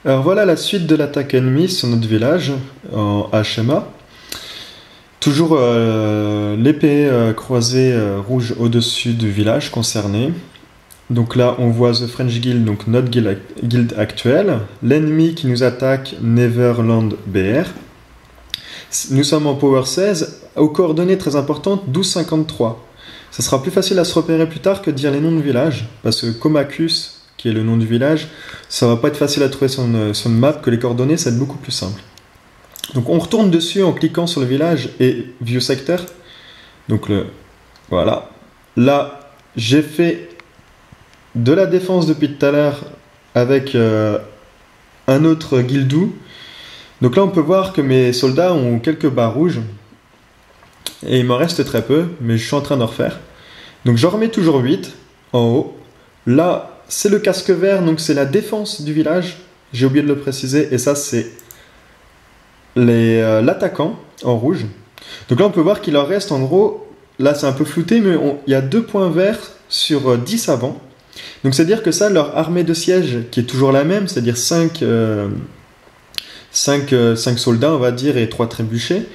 Alors voilà la suite de l'attaque ennemie sur notre village en HMA. Toujours l'épée croisée rouge au-dessus du village concerné. Donc là on voit The French Guild, donc notre guild actuelle. L'ennemi qui nous attaque, Neverland BR. Nous sommes en power 16, aux coordonnées très importantes, 12,53. Ça sera plus facile à se repérer plus tard que de dire les noms de village, parce que Comacus, qui est le nom du village, ça va pas être facile à trouver sur une map, que les coordonnées, ça va être beaucoup plus simple. Donc on retourne dessus en cliquant sur le village et View Sector. Donc voilà. Là, j'ai fait de la défense depuis tout à l'heure avec un autre guildou. Donc là, on peut voir que mes soldats ont quelques barres rouges. Et il m'en reste très peu, mais je suis en train d'en refaire. Donc j'en remets toujours 8 en haut. Là, c'est le casque vert, donc c'est la défense du village. J'ai oublié de le préciser, et ça, c'est l'attaquant en rouge. Donc là, on peut voir qu'il en reste en gros, là c'est un peu flouté, mais il y a 2 points verts sur 10 avant. Donc c'est-à-dire que ça, leur armée de siège, qui est toujours la même, c'est-à-dire 5 soldats, on va dire, et 3 trébuchets,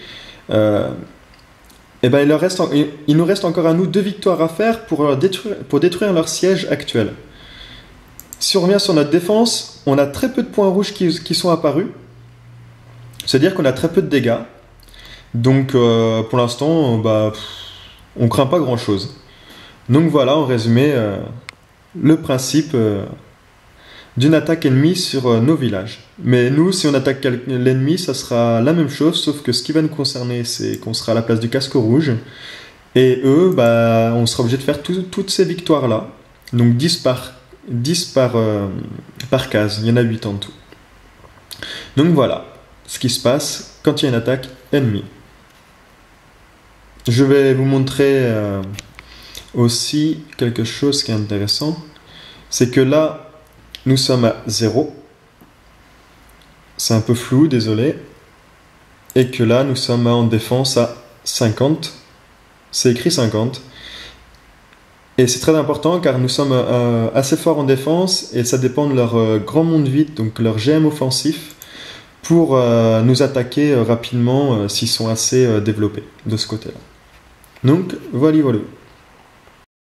et ben il nous reste encore à nous 2 victoires à faire pour détruire leur siège actuel. Si on revient sur notre défense, on a très peu de points rouges qui sont apparus. C'est-à-dire qu'on a très peu de dégâts. Donc pour l'instant, on craint pas grand-chose. Donc voilà, en résumé, le principe d'une attaque ennemie sur nos villages. Mais nous, si on attaque l'ennemi, ça sera la même chose, sauf que ce qui va nous concerner, c'est qu'on sera à la place du casque rouge. Et eux, on sera obligé de faire toutes ces victoires-là. Donc 10 par case, il y en a 8 en tout. Donc voilà ce qui se passe quand il y a une attaque ennemie. Je vais vous montrer aussi quelque chose qui est intéressant. C'est que là, nous sommes à 0. C'est un peu flou, désolé. Et que là, nous sommes en défense à 50. C'est écrit 50. Et c'est très important car nous sommes assez forts en défense et ça dépend de leur grand monde vide, donc leur GM offensif, pour nous attaquer rapidement s'ils sont assez développés de ce côté-là. Donc, voilà.